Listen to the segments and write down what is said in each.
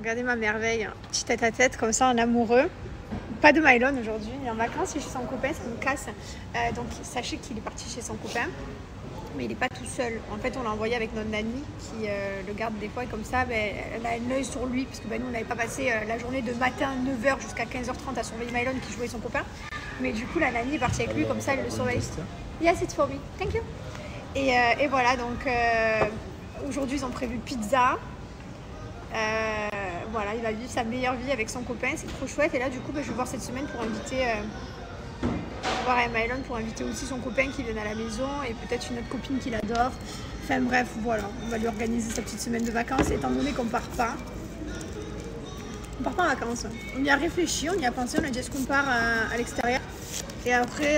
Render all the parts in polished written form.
Regardez ma merveille, petit tête à tête comme ça en amoureux. Pas de Mylon aujourd'hui, il est en vacances, il est chez son copain, ça me casse. Donc sachez qu'il est parti chez son copain, mais il n'est pas tout seul. En fait, on l'a envoyé avec notre nanny qui le garde des fois et comme ça, elle a un œil sur lui parce que nous, on n'avait pas passé la journée de matin 9h jusqu'à 15h30 à surveiller Mylon qui jouait son copain. Mais du coup, la nanny est partie avec lui, comme ça, elle le surveille. Yes, it's for me. Thank you. Et voilà, donc aujourd'hui, ils ont prévu pizza. Voilà, il va vivre sa meilleure vie avec son copain, c'est trop chouette. Et là, du coup, je vais voir cette semaine pour inviter, voir Mylon pour inviter aussi son copain qui vient à la maison et peut-être une autre copine qu'il adore. Enfin bref, voilà, on va lui organiser sa petite semaine de vacances, étant donné qu'on part pas. On part pas en vacances. On y a réfléchi, on y a pensé, on a dit est-ce qu'on part à l'extérieur. Et après,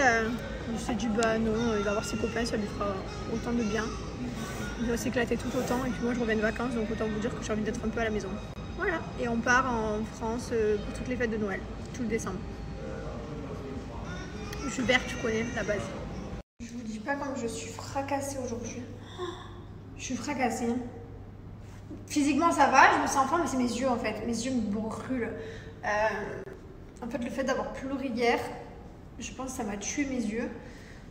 on s'est dit bah non, il va voir ses copains, ça lui fera autant de bien. Il va s'éclater tout autant et puis moi je reviens de vacances donc autant vous dire que j'ai envie d'être un peu à la maison. Voilà, et on part en France pour toutes les fêtes de Noël, tout le décembre. Jubert, tu connais la base. Je vous dis pas comme je suis fracassée aujourd'hui. Je suis fracassée. Physiquement ça va, je me sens en forme mais c'est mes yeux en fait. Mes yeux me brûlent. En fait le fait d'avoir pleuré hier, je pense que ça m'a tué mes yeux.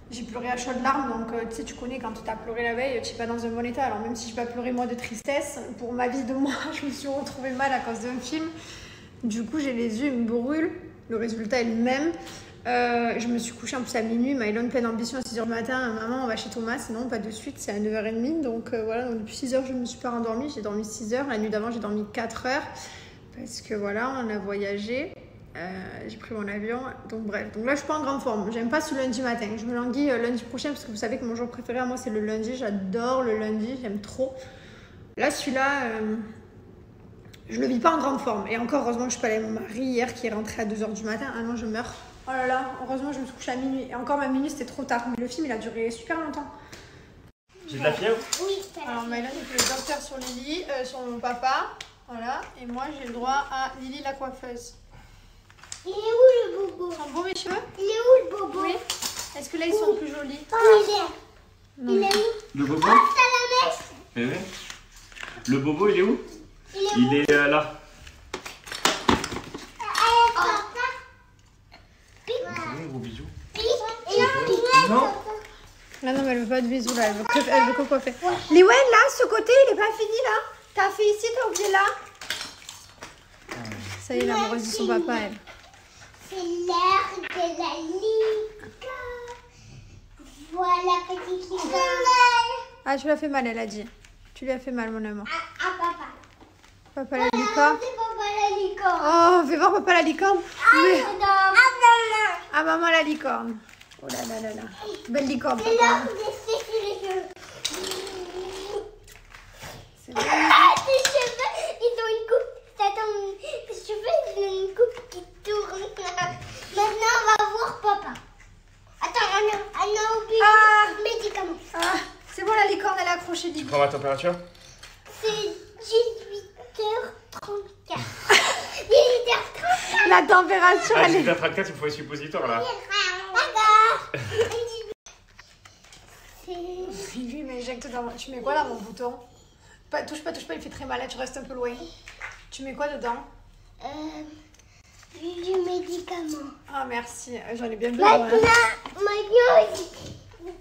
J'ai pleuré à chaudes larmes, donc tu sais, tu connais quand tu as pleuré la veille, tu n'es pas dans un bon état. Alors même si je n'ai pas pleuré moi de tristesse, pour ma vie de moi, je me suis retrouvée mal à cause d'un film. Du coup, j'ai les yeux, ils me brûlent. Le résultat est le même. Je me suis couchée en plus à minuit. Mylon pleine d'ambition à 6h du matin. Maman, on va chez Thomas. Non, pas de suite, c'est à 9h30. Donc voilà, donc, depuis 6h, je ne me suis pas rendormie. J'ai dormi 6h. La nuit d'avant, j'ai dormi 4 heures. Parce que voilà, on a voyagé. J'ai pris mon avion, donc bref. Donc là, je suis pas en grande forme. J'aime pas ce lundi matin. Je me languis lundi prochain parce que vous savez que mon jour préféré à moi, c'est le lundi. J'adore le lundi, j'aime trop. Là, celui-là, je le vis pas en grande forme. Et encore, heureusement que je suis pas allée avec mon mari hier qui est rentré à 2h du matin. Ah non, je meurs. Oh là là, heureusement, je me suis couchée à minuit. Et encore, ma minuit, c'était trop tard. Mais le film, il a duré super longtemps. J'ai de la fièvre? Oui. Alors, Mylon, il fait le docteur sur Lily, sur mon papa. Voilà. Et moi, j'ai le droit à Lily la coiffeuse. Il est où le bobo? Ils sont beaux mes cheveux? Il est où le bobo? Oui. Est-ce que là ils sont plus jolis? Il est où? Le bobo? Ah, t'as la mèche? Eh oui. Le bobo, il est où? Il est là. Gros bisous. Non. Là non mais elle veut pas de bisous là, elle veut que coiffer. Liwen là, ce côté il est pas fini là. T'as fait ici, t'as oublié là. Ça y est, l'amoureuse de son papa elle. C'est l'heure de la licorne. Voilà, petite licorne. Ah, tu lui as fait mal, elle a dit. Tu lui as fait mal, mon amour. À papa. Papa la licorne. C'est papa la licorne. Oh, fais voir papa la licorne. Mais... maman. Ah, maman la licorne. Oh là là là là. Belle licorne, C'est papa. l'heure de sécher les cheveux. C'est vrai. Tes cheveux, ils ont une coupe. Tes cheveux, ils ont une coupe qui tourne. Maintenant, on va voir papa. Attends, on a oublié le médicament. Ah, c'est bon, la licorne, elle est accrochée. Tu prends ma température? C'est 18h34. 18h34. La température, Ah, elle est... 18h34, il me faut un suppositoire là. D'accord. Lui, il m'injecte dans... Tu mets quoi là, mon bouton? Touche pas, il fait très mal, là, tu restes un peu loin. Tu mets quoi dedans? Du médicament. Ah, merci, j'en ai bien besoin. Maintenant,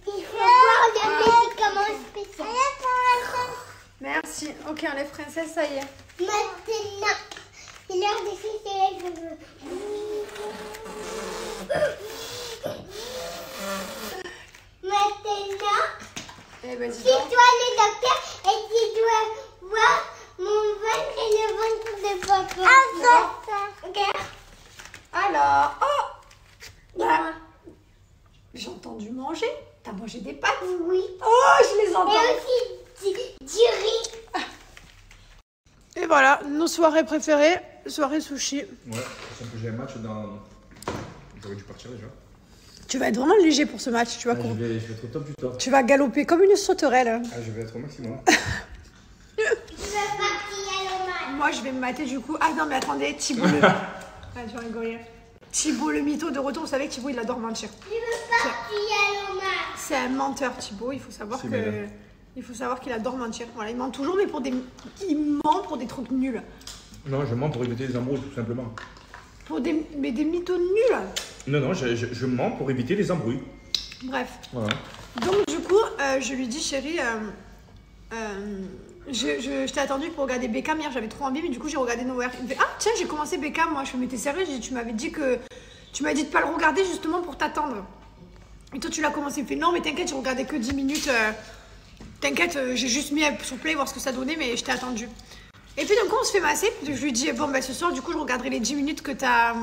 il faut boire le médicament spécial. Merci. Ok, enlève princesse, ça y est. Maintenant, c'est l'heure de sécher les cheveux. Maintenant, Eh ben, dis c'est donc. toi le docteur et tu dois voir mon ventre et le ventre de papa. Ok. Alors, oh bah, j'ai entendu manger. T'as mangé des pâtes? Oui. Oh, je les entends. Et aussi du riz. Et voilà, nos soirées préférées, soirée sushi. Ouais, sachant que j'ai un match dans. J'aurais dû partir déjà. Tu vas être vraiment léger pour ce match, tu vas Je vais être au top du top. Tu vas galoper comme une sauterelle. Ah, je vais être au maximum. Je veux partir à l'hommage. Moi, je vais me mater du coup. Ah non, mais attendez, Thibaut le... Ah, tu vas rigoler. Thibaut le mytho de retour, vous savez que Thibaut, il adore mentir. Je veux partir à l'hommage. C'est un menteur, Thibaut. Il faut savoir C'est que... malin. Il faut savoir qu'il adore mentir. Voilà, il ment toujours, mais pour des... Il ment pour des trucs nuls. Non, je mens pour éviter les embrouilles, tout simplement. Mais des mythos nuls. Non, je mens pour éviter les embrouilles. Bref. Voilà. Donc du coup, je lui dis, chérie, je t'ai attendu pour regarder Beckham hier, j'avais trop envie, mais du coup j'ai regardé Nowhere. Il me fait, ah tiens, j'ai commencé Beckham, moi je me mettais sérieux, tu m'avais dit de pas le regarder justement pour t'attendre. Et toi tu l'as commencé, il me fait, non mais t'inquiète, j'ai regardé que 10 minutes, t'inquiète, j'ai juste mis sur play voir ce que ça donnait, mais je t'ai attendu. Et puis donc on se fait masser, je lui dis, bon bah ce soir du coup je regarderai les 10 minutes que t'as...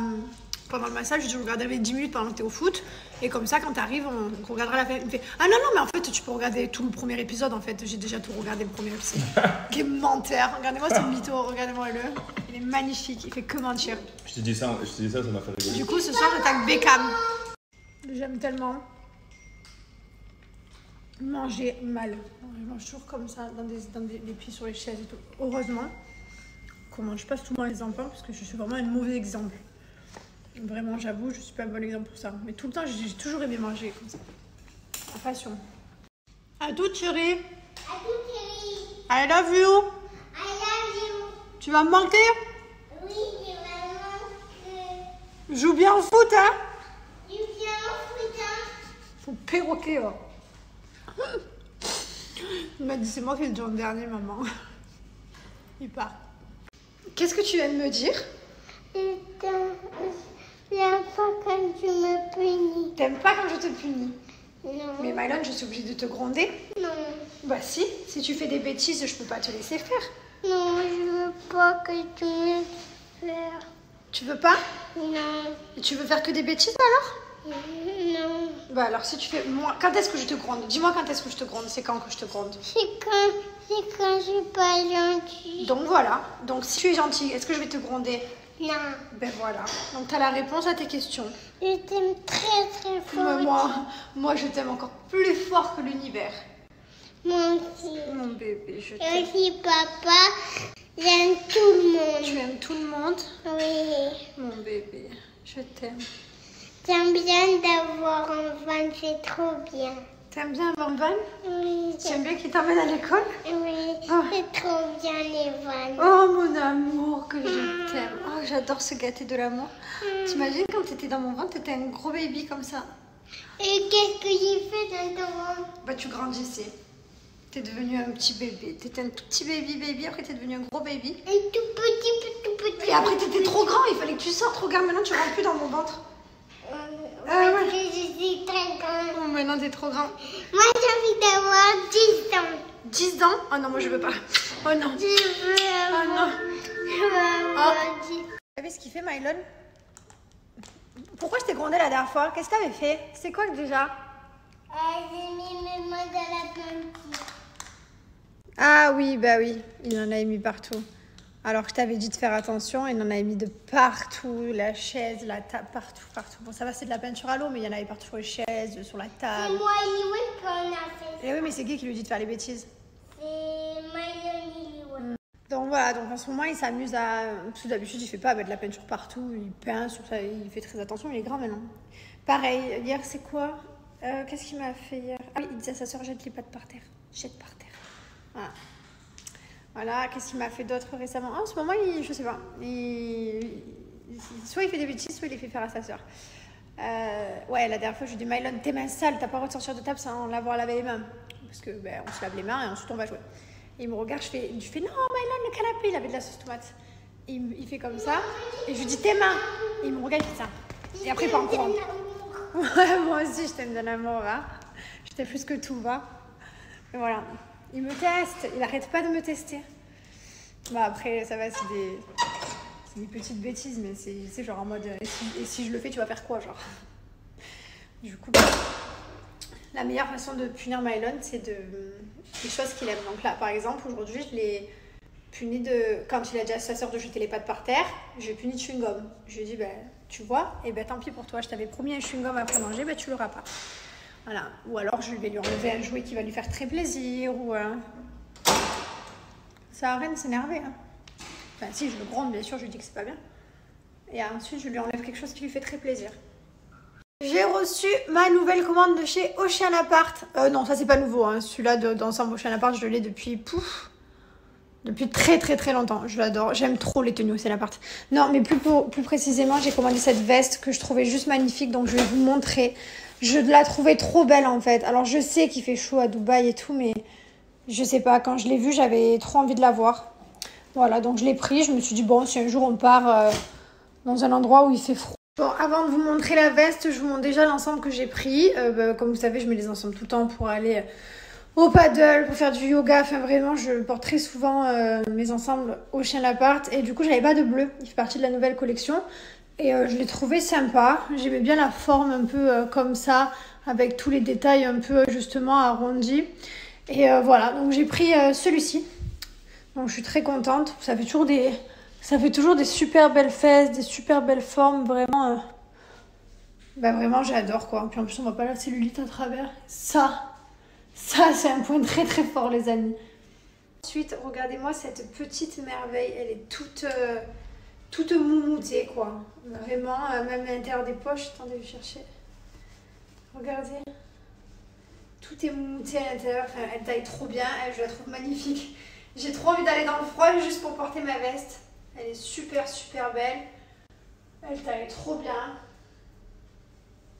Pendant le massage, je regarderai les 10 minutes pendant que t'es au foot. Et comme ça, quand t'arrives, on regardera la fin. Il me fait, ah non, mais en fait, tu peux regarder tout le premier épisode. En fait, j'ai déjà tout regardé le premier épisode. Quel menteur. Regardez-moi ce mytho, regardez-moi-le. Il est magnifique, il fait que mentir. Je t'ai dit ça, ça m'a fait rigoler. Du coup, ce soir, j'attaque Beckham. J'aime tellement manger mal. Je mange toujours comme ça, dans des pieds sur les chaises et tout. Heureusement qu'on mange pas souvent les enfants, parce que je suis vraiment un mauvais exemple. Vraiment, j'avoue, je suis pas un bon exemple pour ça. Mais tout le temps, j'ai toujours aimé manger comme ça. La passion. À toute, chérie. À toute, chérie. I love you. I love you. Tu vas me manquer? Oui, je vais manquer. Joue bien au foot, hein? Tu viens au foot, hein? Faut perroquer, oh. Il m'a dit, c'est moi qui le dis en dernier, maman. Il part. Qu'est-ce que tu viens de me dire? J'aime pas quand tu me punis. T'aimes pas quand je te punis? Non. Mais Mylène, je suis obligée de te gronder. Non. Bah si tu fais des bêtises, je peux pas te laisser faire. Non, je veux pas que tu me fasses. Tu veux pas? Non. Et tu veux faire que des bêtises alors? Non. Bah alors si tu fais... Moi, quand est-ce que je te gronde? Dis-moi quand est-ce que je te gronde. C'est quand que je te gronde? C'est quand je suis pas gentille. Donc voilà. Donc si tu es gentille, est-ce que je vais te gronder? Non. Ben voilà. Donc t'as la réponse à tes questions. Je t'aime très très fort. Moi je t'aime encore plus fort que l'univers. Moi aussi. Mon bébé, je Et t'aime. aussi papa, j'aime tout le monde. Tu aimes tout le monde? Oui. Mon bébé, je t'aime. J'aime bien d'avoir un van, c'est trop bien. T'aimes bien Van Van? Oui. Tu aimes bien qu'il t'emmène à l'école? Oui, Oh. c'est trop bien les vannes. Oh mon amour, que je t'aime. Oh, j'adore se gâter de l'amour. T'imagines quand t'étais dans mon ventre, t'étais un gros baby comme ça. Et qu'est-ce que j'ai fait dans ton ventre? Bah tu grandissais. T'es devenu un petit bébé. T'étais un tout petit baby, après t'es devenu un gros baby. Un tout petit. Et après t'étais trop grand, il fallait que tu sortes. Regarde, maintenant tu rentres plus dans mon ventre. Ouais. Ouais. Je suis très grande. Oh, maintenant t'es trop grand. Moi j'ai envie d'avoir 10 ans. 10 ans? Oh non, moi je veux pas. Oh non. Je veux avoir, je veux avoir 10 ans. Vous savez ce qu'il fait, Mylène? Pourquoi je t'ai grondé la dernière fois? Qu'est-ce que t'avais fait? C'est quoi déjà? J'ai mis mes mains dans la peinture. Ah oui, bah oui, il en avait mis partout. Alors que je t'avais dit de faire attention, il en avait mis de partout, la chaise, la table, partout. Bon, ça va, c'est de la peinture à l'eau, mais il y en avait partout sur les chaises, sur la C'est table. moi et Liwen qu'on a fait. Et oui, mais c'est qui lui dit de faire les bêtises? C'est Mylène et Liwen. Donc voilà, donc en ce moment, il s'amuse à... Parce que d'habitude, il fait pas de la peinture partout, il peint sur ça, il fait très attention, il est grand maintenant. Pareil, hier, c'est quoi? Qu'est-ce qu'il m'a fait hier? Ah oui, il disait à sa soeur, jette les pattes par terre. Jette par terre. Voilà, qu'est-ce qu'il m'a fait d'autre récemment? En ce moment, je sais pas. Soit il fait des bêtises, soit il les fait faire à sa soeur. Ouais, la dernière fois, je lui ai dit, Mylène, tes mains sales, t'as pas le droit de sortir de table sans l'avoir lavé les mains. Parce que ben, on se lave les mains et ensuite on va jouer. Et il me regarde, je fais non, Mylène, le canapé, il avait de la sauce tomate. Il fait comme ça, et je lui dis, tes mains. Et il me regarde, il fait ça. Et après, il part en courant. Ouais, moi aussi, je t'aime de l'amour, va. Je t'aime plus que tout, va. Et voilà. Il me teste, il arrête pas de me tester. Bon, après, ça va, c'est des petites bêtises, mais c'est genre en mode, et si je le fais, tu vas faire quoi, genre? Du coup, la meilleure façon de punir Mylène, c'est des choses qu'il aime. Donc là, par exemple, aujourd'hui, je l'ai puni de... Quand il a dit à sa soeur de jeter les pattes par terre, j'ai puni de chewing-gum. Je lui ai dit, ben, tu vois, et ben tant pis pour toi, je t'avais promis un chewing-gum après manger, ben tu l'auras pas. Voilà. Ou alors, je vais lui enlever un jouet qui va lui faire très plaisir, ou... Ça sert à rien de s'énerver, hein. Enfin, si, je le gronde, bien sûr, je lui dis que c'est pas bien. Et ensuite, je lui enlève quelque chose qui lui fait très plaisir. J'ai reçu ma nouvelle commande de chez Ocean Apart. Non, ça c'est pas nouveau, hein. Celui-là d'ensemble Ocean Apart, je l'ai depuis Depuis très très très longtemps. Je l'adore. J'aime trop les tenues, c'est l'appart. Non, mais plus précisément, j'ai commandé cette veste que je trouvais juste magnifique. Donc je vais vous montrer. Je la trouvais trop belle en fait. Alors je sais qu'il fait chaud à Dubaï et tout, mais je sais pas. Quand je l'ai vue, j'avais trop envie de la voir. Voilà, donc je l'ai pris. Je me suis dit, bon, si un jour on part dans un endroit où il fait froid. Bon, avant de vous montrer la veste, je vous montre déjà l'ensemble que j'ai pris. Comme vous savez, je mets les ensembles tout le temps pour aller au paddle, pour faire du yoga. Enfin, vraiment, je porte très souvent mes ensembles au Chien Appart. Et du coup, j'avais pas de bleu. Il fait partie de la nouvelle collection. Et je l'ai trouvé sympa. J'aimais bien la forme un peu comme ça, avec tous les détails un peu justement arrondis. Et voilà, donc j'ai pris celui-ci. Donc je suis très contente. Ça fait toujours des super belles fesses, des super belles formes. Vraiment, vraiment j'adore quoi. Puis en plus, on voit pas la cellulite à travers. Ça c'est un point très très fort les amis. Ensuite, regardez-moi cette petite merveille. Elle est toute moumoutée quoi. Vraiment, même à l'intérieur des poches. Attendez, je vais chercher. Regardez. Tout est moumouté à l'intérieur. Enfin, elle taille trop bien. Je la trouve magnifique. J'ai trop envie d'aller dans le froid juste pour porter ma veste. Elle est super super belle. Elle taille trop bien.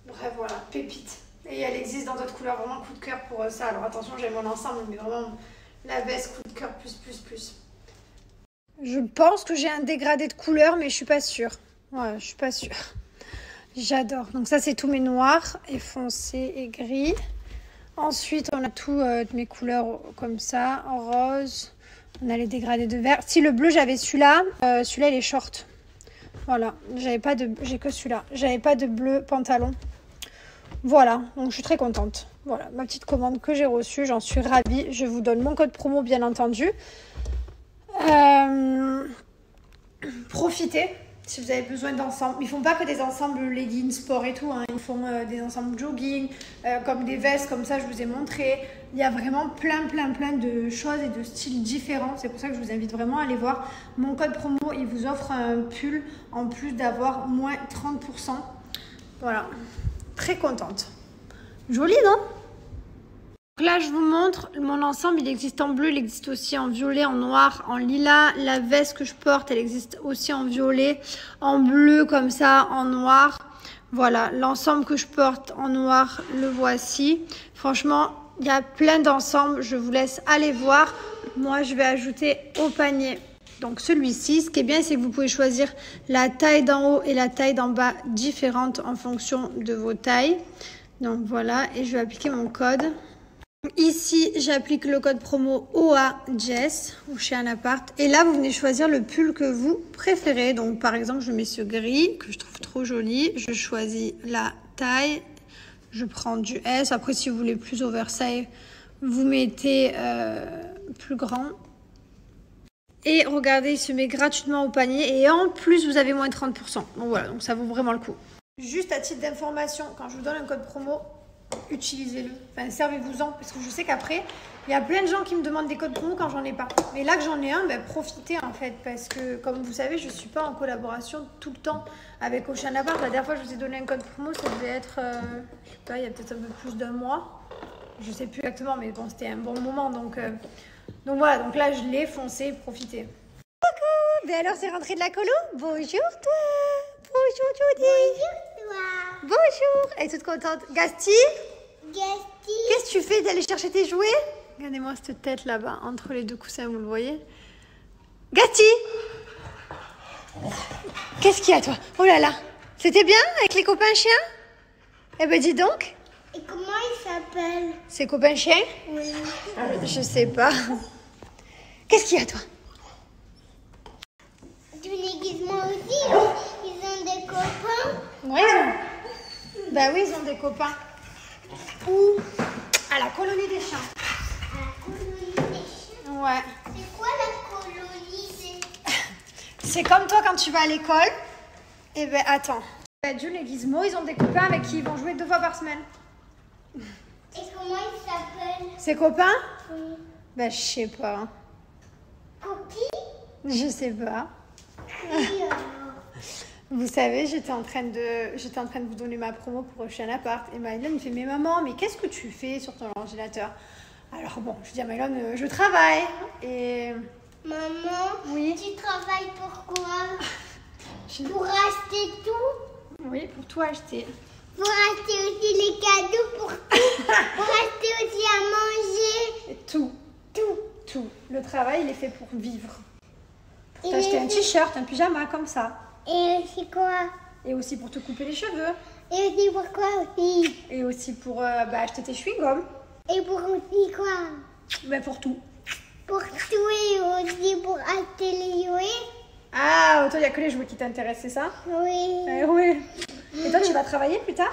Bref, voilà, pépite. Et elle existe dans d'autres couleurs. Vraiment coup de cœur pour ça. Alors attention, j'ai mon ensemble, mais vraiment la veste coup de cœur plus. Je pense que j'ai un dégradé de couleur, mais je suis pas sûre. Ouais, je suis pas sûre. J'adore. Donc ça, c'est tous mes noirs et foncés et gris. Ensuite, on a tout mes couleurs comme ça, en rose. On a les dégradés de vert. Si le bleu, j'avais celui-là. Celui-là, il est short. Voilà. J'ai que celui-là. J'avais pas de bleu pantalon. Voilà. Donc, je suis très contente. Voilà. Ma petite commande que j'ai reçue. J'en suis ravie. Je vous donne mon code promo, bien entendu. Profitez. Si vous avez besoin d'ensemble, ils font pas que des ensembles leggings sport et tout, hein. Ils font des ensembles jogging, comme des vestes, comme ça je vous ai montré. Il y a vraiment plein de choses et de styles différents. C'est pour ça que je vous invite vraiment à aller voir. Mon code promo, il vous offre un pull en plus d'avoir moins 30%. Voilà, très contente. Joli, non? Là, je vous montre mon ensemble. Il existe en bleu, il existe aussi en violet, en noir, en lilas. La veste que je porte, elle existe aussi en violet, en bleu comme ça, en noir. Voilà, l'ensemble que je porte en noir, le voici. Franchement, il y a plein d'ensembles. Je vous laisse aller voir. Moi, je vais ajouter au panier. Donc celui-ci, ce qui est bien, c'est que vous pouvez choisir la taille d'en haut et la taille d'en bas différentes en fonction de vos tailles. Donc voilà, et je vais appliquer mon code. Ici, j'applique le code promo OAJESS ou chez un appart. Et là, vous venez choisir le pull que vous préférez. Donc, par exemple, je mets ce gris que je trouve trop joli. Je choisis la taille. Je prends du S. Après, si vous voulez plus oversize, vous mettez plus grand. Et regardez, il se met gratuitement au panier. Et en plus, vous avez moins de 30%. Donc voilà, donc ça vaut vraiment le coup. Juste à titre d'information, quand je vous donne un code promo, utilisez-le, enfin servez-vous-en, parce que je sais qu'après il y a plein de gens qui me demandent des codes promo quand j'en ai pas, mais là que j'en ai un, profitez en fait, parce que comme vous savez, je suis pas en collaboration tout le temps avec Ocean Appart. La dernière fois je vous ai donné un code promo, ça devait être je sais pas, il y a peut-être un peu plus d'un mois, je sais plus exactement, mais bon, c'était un bon moment, donc voilà, donc là je l'ai, foncé, profitez. Coucou, mais alors c'est rentré de la colo? Bonjour toi. Bonjour Judy. Bonjour toi. Bonjour. Elle est toute contente. Gasti? Qu'est-ce que tu fais d'aller chercher tes jouets? Regardez-moi cette tête là-bas, entre les deux coussins, vous le voyez? Gasti? Qu'est-ce qu'il y a toi? Oh là là. C'était bien avec les copains chiens? Eh ben dis donc. Et comment il s'appelle? Ses copains chiens? Oui. Je sais pas. Qu'est-ce qu'il y a toi? Du déguisement aussi. Ils ont des copains. Oui, bah oui, ils ont des copains. Où? À la colonie des chiens. À la colonie des chiens. Ouais. C'est quoi la colonie des... C'est comme toi quand tu vas à l'école. Eh ben attends. Jules et Gizmo, ils ont des copains avec qui ils vont jouer 2 fois par semaine. Et comment ils s'appellent? Ses copains? Oui. Ben je sais pas. Cookie? Je sais pas. Oui, Vous savez, j'étais en train de vous donner ma promo pour Ocean Appart. Et Maëlène me fait, mais maman, mais qu'est-ce que tu fais sur ton ordinateur? Alors bon, je dis à Maëlène, je travaille. Et Maman, Oui. tu travailles pourquoi? Je- Pour acheter tout? Oui, pour tout acheter. Pour acheter aussi les cadeaux pour tout? Pour acheter aussi à manger? Et tout, Tout. tout. Le travail, il est fait pour vivre. Pour Et t'acheter un aussi- t-shirt, un pyjama, comme ça. Et aussi quoi? Et aussi pour te couper les cheveux. Et aussi pour quoi aussi? Et aussi pour acheter tes chewing-gums. Et pour aussi quoi? Ben, pour tout. Pour tout et aussi pour acheter les jouets? Ah, toi, il n'y a que les jouets qui t'intéressent, c'est ça? Oui. Oui. Et toi, tu vas travailler plus tard?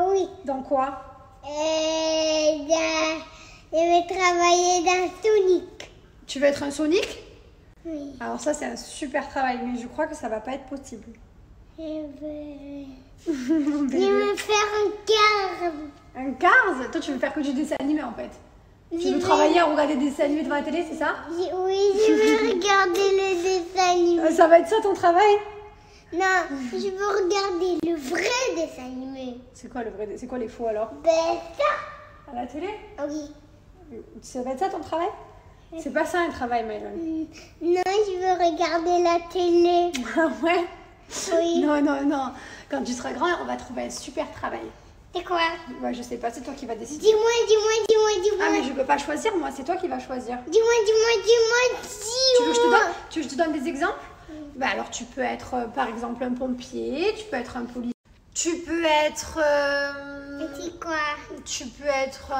Oui. Dans quoi? Je vais travailler dans Sonic. Tu veux être un Sonic? Oui. Alors ça, c'est un super travail, mais je crois que ça va pas être possible. Je veux faire un carte. Un Cars? Toi, tu veux faire que du dessin animé, en fait. Tu Je veux veux- travailler à regarder des dessins animés devant la télé, c'est ça? Oui, je veux regarder le dessin animé. Ça va être ça ton travail? Non, je veux regarder le vrai dessin animé. C'est quoi le vrai? C'est quoi les faux alors? Ben ça. À la télé? Oui. Ça va être ça ton travail? C'est pas ça un travail, Mylon. Non, je veux regarder la télé. Ah ouais? Oui. Non. Quand tu seras grand, on va trouver un super travail. C'est quoi? Ouais, je sais pas, c'est toi qui vas décider. Dis-moi. Ah, mais je peux pas choisir, moi, c'est toi qui vas choisir. Dis-moi. Tu veux que je te donne des exemples? Bah alors tu peux être par exemple un pompier, tu peux être un policier, tu peux être C'est quoi? tu peux être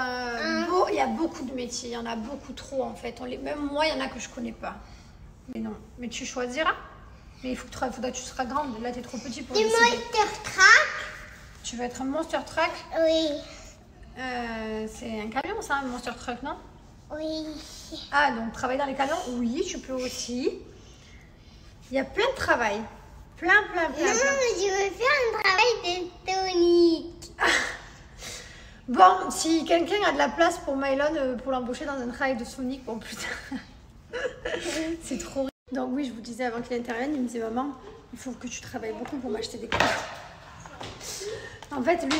il y a beaucoup de métiers, il y en a beaucoup trop en fait. Même moi, il y en a que je connais pas. Mais non, mais tu choisiras. Mais il faudra que tu seras grande. Là, tu es trop petit pour Des décider. Monster Truck? Tu veux être un Monster Truck? Oui. C'est un camion ça, un Monster Truck, non? Oui. Ah, donc travailler dans les camions? Oui, tu peux aussi. Il y a plein de travail. Plein. Non, je veux faire un travail de Sonic. Bon, si quelqu'un a de la place pour Mylon pour l'embaucher dans un travail de Sonic, bon putain, c'est trop rire. Donc oui, je vous disais avant qu'il intervienne, il me disait maman, il faut que tu travailles beaucoup pour m'acheter des cadeaux. En fait, lui,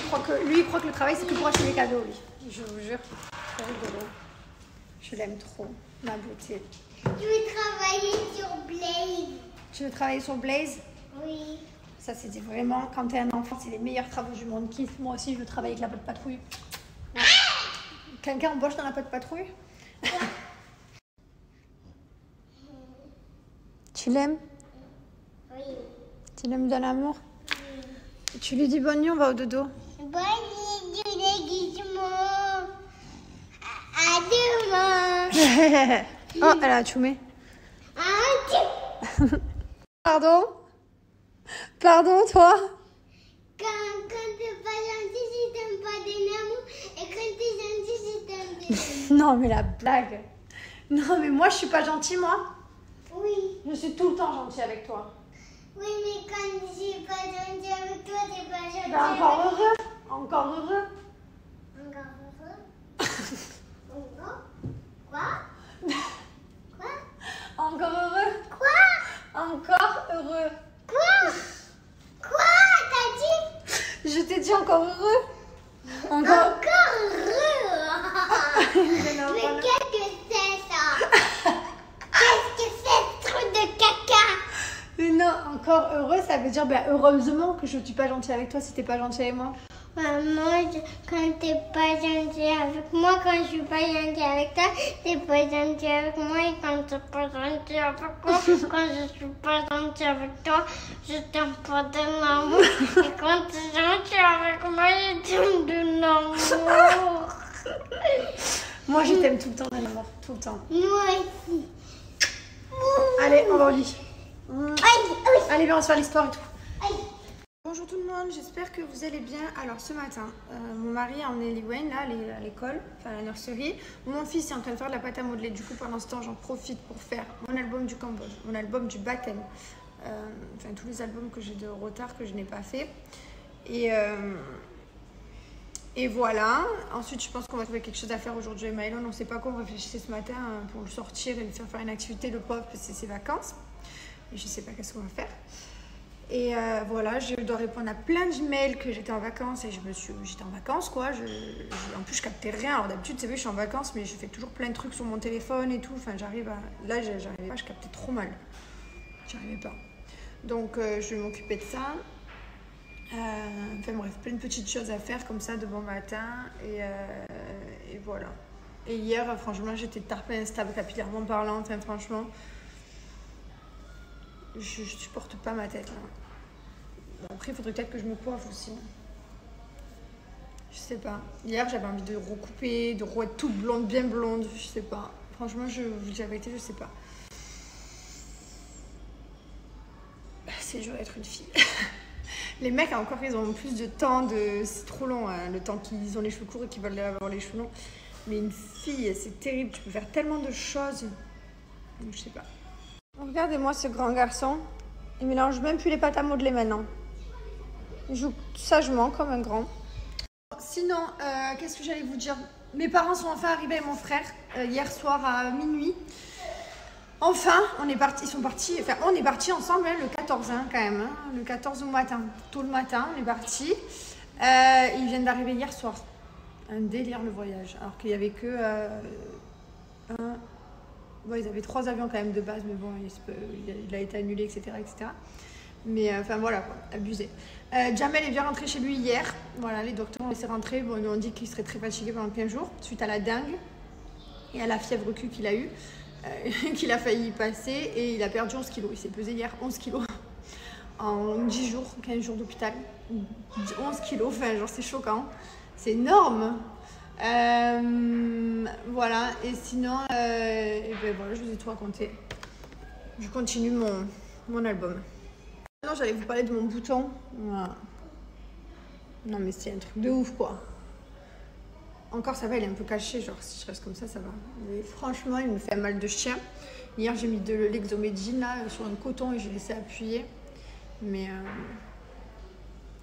il croit que le travail c'est que pour acheter des cadeaux, lui. Je vous jure, c'est rigolo. Je l'aime trop, ma beauté. Je veux travailler sur Blaze. Tu veux travailler sur Blaze? Oui. Ça, c'est vraiment, quand t'es un enfant, c'est les meilleurs travaux du monde. Moi aussi, je veux travailler avec la pote patrouille. Ouais. Quelqu'un embauche dans la pote patrouille? Tu l'aimes? Oui. Tu l'aimes de l'amour? Tu lui dis bonne nuit, on va au dodo. Bonne nuit du déguisement. À demain. Oh, elle a tchoumé. Pardon? Pardon, toi? Quand t'es pas gentil, je t'aime pas de l'amour. Et quand t'es gentil, je t'aime de l'amour. Non, mais la blague. Non, mais moi, je suis pas gentille, moi. Oui. Je suis tout le temps gentille avec toi. Oui, mais quand je suis pas gentil avec toi, t'es pas gentil. Ben, encore heureux. Encore heureux. Encore heureux? Encore? Quoi? Quoi? Encore heureux. Quoi? Encore heureux. Quoi? Quoi? T'as dit? Je t'ai dit encore heureux. Encore. Encore heureux. Mais Encore. qu'est-ce que c'est ça? Qu'est-ce que c'est ce truc de caca? Mais non, encore heureux, ça veut dire ben, heureusement que je suis pas gentille avec toi si t'es pas gentille avec moi. Maman, quand t'es pas gentil avec moi, quand je suis pas gentil avec toi, t'es pas gentil avec moi. Et quand t'es pas gentil avec moi, quand je suis pas gentil avec toi, je t'aime pas de l'amour. Et quand t'es gentil avec moi, je t'aime de l'amour. Moi, je t'aime tout le temps, d'amour, tout le temps. Moi aussi. Allez, on va au lit. Aïe, Allez, viens, on se faire l'histoire et tout. aïe. Bonjour tout le monde, j'espère que vous allez bien. Alors ce matin, mon mari a emmené Liwen là, à l'école, enfin à la nurserie. Mon fils est en train de faire de la pâte à modeler. Du coup, pendant ce temps, j'en profite pour faire mon album du Cambodge, mon album du baptême. Enfin, tous les albums que j'ai de retard que je n'ai pas fait. Et voilà. Ensuite, je pense qu'on va trouver quelque chose à faire aujourd'hui avec Mylon. On ne sait pas quoi, on réfléchissait ce matin pour le sortir et lui faire une activité, le pauvre, parce que c'est ses vacances. Et je ne sais pas qu'est-ce qu'on va faire. Et voilà, je dois répondre à plein d'emails que j'étais en vacances et j'étais en vacances quoi. En plus, je captais rien. Alors d'habitude, c'est vrai, je suis en vacances, mais je fais toujours plein de trucs sur mon téléphone et tout. Enfin, là, j'arrivais pas, je captais trop mal. J'arrivais pas. Donc, je vais m'occuper de ça. Enfin bref, plein de petites choses à faire comme ça de bon matin. Et voilà. Et hier, franchement, j'étais tarpée instable capillairement parlant. Enfin, franchement, je supporte pas ma tête là. Après, il faudrait peut-être que je me coiffe aussi. Je sais pas. Hier, j'avais envie de recouper, de être toute blonde, bien blonde. Je sais pas. Franchement, je vous dis la vérité, je sais pas. C'est dur d'être une fille. Les mecs, encore, ils ont plus de temps. C'est trop long, hein, le temps qu'ils ont les cheveux courts et qu'ils veulent avoir les cheveux longs. Mais une fille, c'est terrible. Tu peux faire tellement de choses. Donc, je sais pas. Regardez-moi ce grand garçon. Il mélange même plus les pâtes à modeler maintenant. Il joue sagement comme un grand. Sinon, qu'est-ce que j'allais vous dire? Mes parents sont enfin arrivés avec mon frère hier soir à minuit. Enfin, on est partis ensemble hein, le 14 hein, quand même. Hein, le 14 au matin, tôt le matin, on est partis. Ils viennent d'arriver hier soir. Un délire le voyage. Alors qu'il n'y avait que bon, ils avaient 3 avions quand même de base, mais bon, il a été annulé, etc. etc. Mais enfin voilà, quoi, abusé. Jamel est bien rentré chez lui hier. Voilà, les docteurs ont laissé rentrer. Bon, ils lui ont dit qu'il serait très fatigué pendant 15 jours, suite à la dengue et à la fièvre Q qu'il a eue, qu'il a failli y passer. Et il a perdu 11 kilos. Il s'est pesé hier 11 kilos. En 10 jours, 15 jours d'hôpital. 11 kilos, enfin, genre, c'est choquant. C'est énorme. Voilà, et sinon, et ben voilà, je vous ai tout raconté. Je continue mon album. Non, j'allais vous parler de mon bouton. Voilà. Non, mais c'est un truc de ouf, quoi. Encore, ça va, il est un peu caché. Genre, si je reste comme ça va. Mais franchement, il me fait un mal de chien. Hier, j'ai mis de l'exomédine là sur un coton et j'ai laissé appuyer. Mais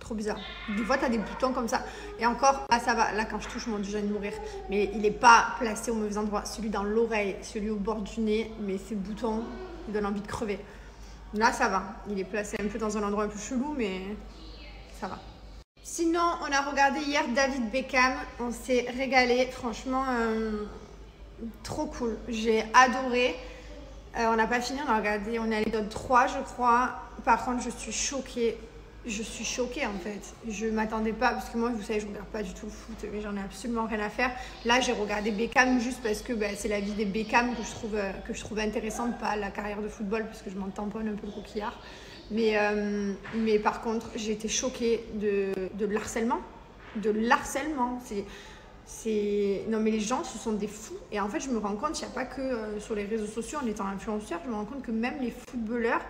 trop bizarre. Des fois, tu as des boutons comme ça. Et encore, là, ça va. Là, quand je touche, mon Dieu, j'ai envie de mourir. Mais il n'est pas placé au mauvais endroit. Celui dans l'oreille, celui au bord du nez. Mais ces boutons, ils donnent envie de crever. Là, ça va. Il est placé un peu dans un endroit un peu chelou, mais ça va. Sinon, on a regardé hier David Beckham. On s'est régalé. Franchement, trop cool. J'ai adoré. On n'a pas fini. On a regardé. On est à l'épisode 3, je crois. Par contre, je suis choquée. Je suis choquée en fait. Je m'attendais pas, parce que moi, vous savez, je regarde pas du tout le foot, mais j'en ai absolument rien à faire. Là, j'ai regardé Beckham juste parce que c'est la vie des Beckham que je trouve intéressante, pas la carrière de football, parce que je m'en tamponne un peu le coquillard. Mais par contre, j'ai été choquée de l'harcèlement. De l'harcèlement. Non mais les gens, ce sont des fous. Et en fait, je me rends compte, il n'y a pas que sur les réseaux sociaux, en étant influenceur, je me rends compte que même les footballeurs,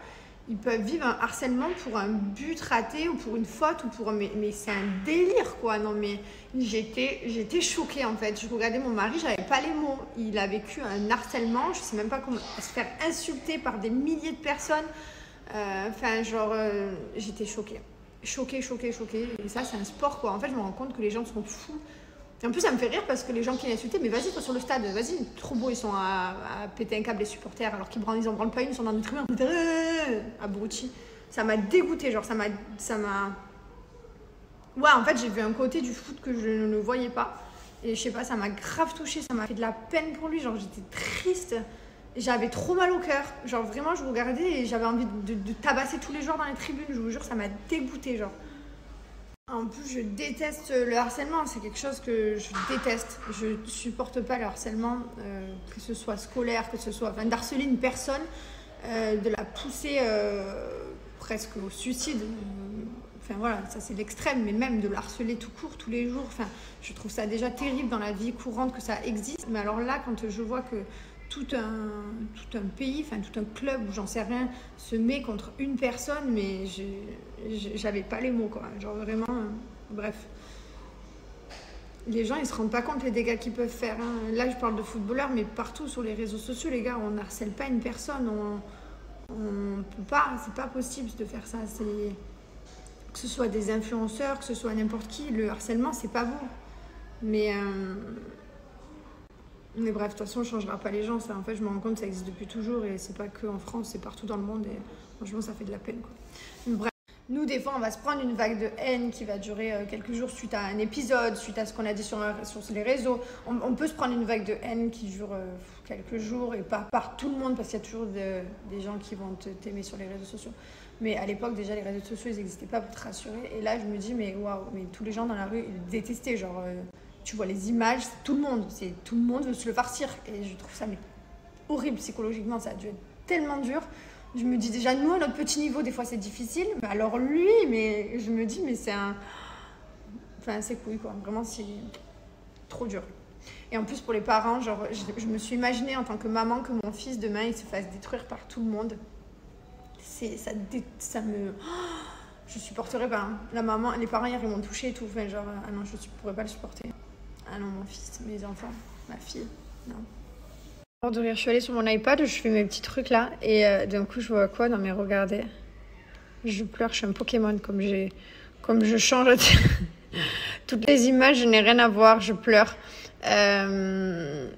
ils peuvent vivre un harcèlement pour un but raté ou pour une faute ou pour mais c'est un délire quoi. Non mais j'étais choquée en fait. Je regardais mon mari, j'avais pas les mots. Il a vécu un harcèlement, je sais même pas comment, se faire insulter par des milliers de personnes. Enfin j'étais choquée. Choquée. Et ça c'est un sport quoi. En fait je me rends compte que les gens sont fous. Et en plus ça me fait rire parce que les gens qui l'insultaient, mais vas-y toi sur le stade, vas-y, trop beau, ils sont à péter un câble les supporters alors qu'ils en branlent pas une, ils sont dans des tribunes abrutis. Ça m'a dégoûté, genre ça m'a... Ouais en fait j'ai vu un côté du foot que je ne voyais pas. Et je sais pas, ça m'a grave touchée, ça m'a fait de la peine pour lui, genre j'étais triste. J'avais trop mal au cœur, genre vraiment je regardais et j'avais envie de tabasser tous les joueurs dans les tribunes, je vous jure ça m'a dégoûté genre. En plus, je déteste le harcèlement, c'est quelque chose que je déteste. Je ne supporte pas le harcèlement, que ce soit scolaire, que ce soit... Enfin, d'harceler une personne, de la pousser presque au suicide. Enfin voilà, ça c'est l'extrême, mais même de le harceler tout court, tous les jours. Enfin, je trouve ça déjà terrible dans la vie courante que ça existe. Mais alors là, quand je vois que tout un pays, enfin tout un club ou j'en sais rien, se met contre une personne, mais j'avais pas les mots quoi, genre vraiment, bref. Les gens ils se rendent pas compte les dégâts qu'ils peuvent faire, hein. Là je parle de footballeurs, mais partout sur les réseaux sociaux les gars, on harcèle pas une personne, on peut pas, c'est pas possible de faire ça, que ce soit des influenceurs, que ce soit n'importe qui, le harcèlement c'est pas bon, mais bref, de toute façon, on ne changera pas les gens. Ça, en fait, je me rends compte que ça existe depuis toujours et c'est pas que en France, c'est partout dans le monde. Et franchement, ça fait de la peine, quoi. Bref. Nous, des fois, on va se prendre une vague de haine qui va durer quelques jours suite à un épisode, suite à ce qu'on a dit sur les réseaux. On peut se prendre une vague de haine qui dure quelques jours et pas par tout le monde parce qu'il y a toujours des gens qui vont t'aimer sur les réseaux sociaux. Mais à l'époque, déjà, les réseaux sociaux, ils n'existaient pas pour te rassurer. Et là, je me dis, mais waouh, mais tous les gens dans la rue, ils détestaient. Genre, tu vois les images, c'est tout le monde veut se le farcir. Et je trouve ça mais, horrible psychologiquement, ça a dû être tellement dur. Je me dis déjà, nous, à notre petit niveau, des fois, c'est difficile. Mais alors lui, mais je me dis, mais c'est un... Enfin, c'est couille, quoi. Vraiment, c'est trop dur. Et en plus, pour les parents, genre, je me suis imaginée en tant que maman que mon fils, demain, il se fasse détruire par tout le monde. Ça me... Je supporterais pas. Hein. La maman, les parents, ils m'ont touché et tout. Enfin, genre, ah non, je pourrais pas le supporter. Ah non, mon fils, mes enfants, ma fille, non. De rire, je suis allée sur mon iPad, je fais mes petits trucs là et d'un coup je vois quoi? Non mais regardez, je pleure, je suis un Pokémon comme je change toutes les images, je n'ai rien à voir, je pleure. Bon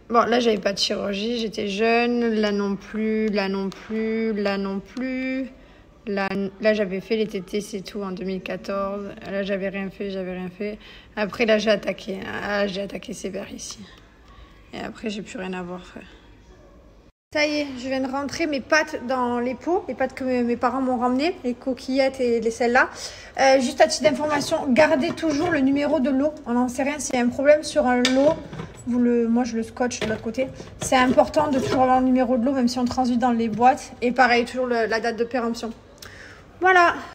là j'avais pas de chirurgie, j'étais jeune, là non plus, là non plus, là non plus. Là j'avais fait les tétés, c'est tout en 2014. Là j'avais rien fait. Après là j'ai attaqué sévère ici. Et après j'ai plus rien à voir. Ça y est, je viens de rentrer mes pâtes dans les pots, les pâtes que mes parents m'ont ramenées, les coquillettes et les celles-là. Juste à titre d'information, gardez toujours le numéro de lot. On n'en sait rien, s'il y a un problème sur un lot, moi je le scotche de l'autre côté. C'est important de toujours avoir le numéro de lot, même si on transite dans les boîtes. Et pareil, toujours la date de péremption. Voilà.